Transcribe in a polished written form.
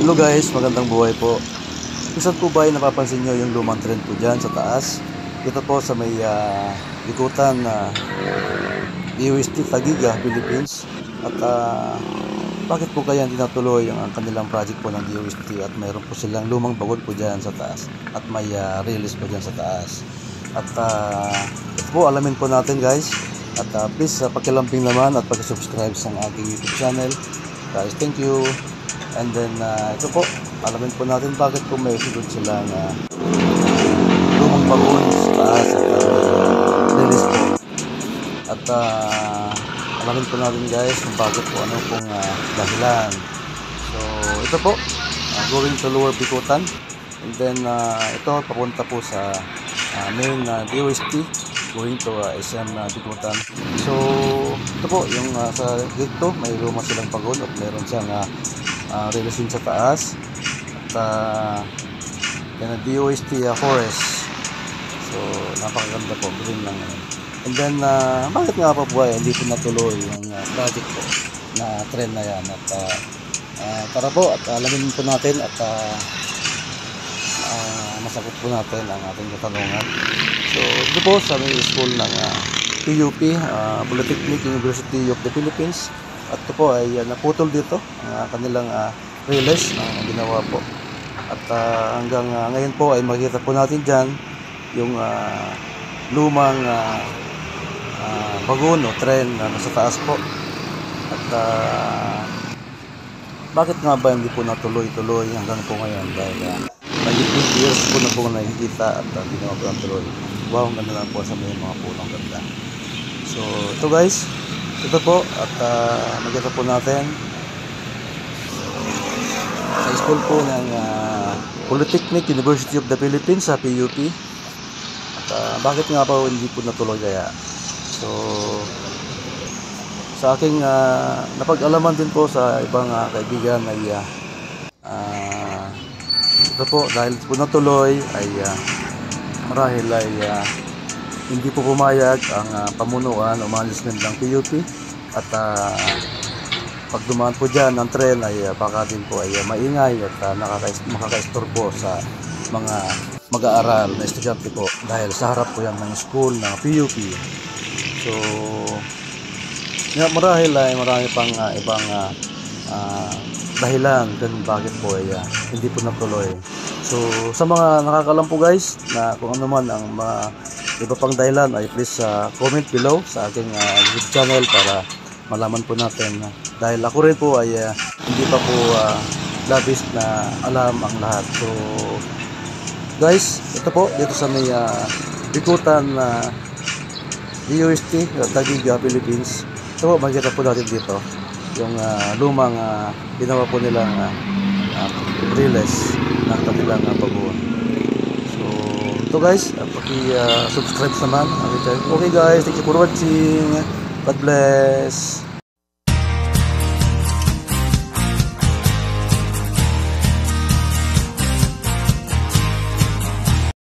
Hello guys, magandang buhay po. Minsan po ba ay napapansin nyo yung lumang trend po dyan sa taas? Dito po sa may likutan na DOST Tagiga, Philippines. At bakit po kaya hindi natuloy ang kanilang project po ng DOST at mayroon po silang lumang bagon po dyan sa taas at may release po dyan sa taas. At ito po, alamin po natin guys. At please pakilambing naman at pag-subscribe sa aking YouTube channel. Guys, thank you. And then ito po, alamin po natin bakit po may sunod silang lumang bagon sa taas at release po. At alamin po natin guys kung bakit po ano pong dahilan. So ito po, going to Lower Bicutan. And then ito papunta po sa main DOST, going to SM Bicutan. So ito po, yung sa gate to, may luma silang bagon at meron siyang releasing sa taas at yan ang DOST Forest. So napakaganda po, green lang yan. And then bakit nga pa po hindi po natuloy yung project po na trend na yan. At tara po at alamin po natin at masagot po natin ang ating katanungan. So ito po sa may school ng PUP, Polytechnic University of the Philippines. At ito po ay naputol dito ang kanilang release na ginawa po. At hanggang ngayon po ay makikita po natin dyan yung lumang bagon o tren na nasa taas po. At bakit nga ba hindi po natuloy-tuloy hanggang po ngayon? Dahil 20 years po na po nakikita at hindi naman po natuloy. Wow, ang ganda lang po sa mga punong ganda. So ito guys, ito po at magkita po natin sa school po ng Polytechnic University of the Philippines sa PUP. At bakit nga po hindi po natuloy kaya? So sa aking napag-alaman din po sa ibang kaibigan ay ito po, dahil po natuloy ay marahil ay hindi po pumayag ang pamunuan o management ng PUP. At pag dumaan po dyan ng tren ay baka din po ay maingay at makaka-istorbo sa mga mag-aaral na estudyante po dahil sa harap po yan ng school ng PUP. So marahil ay marami pang ibang dahilan kung bakit po ay hindi po natuloy. So sa mga nakakalam po guys na kung ano man ang mga iba pang dahilan ay please comment below sa aking YouTube channel para malaman po natin. Dahil ako rin po ay hindi pa po labis na alam ang lahat. So guys, ito po dito sa may Bicutan DOST Tagiga, Philippines. Ito po, makikita po natin dito yung lumang ginawa po nilang release ng kanilang bagon. So ito guys, paki-subscribe naman. Okay guys, thank you for watching. God bless.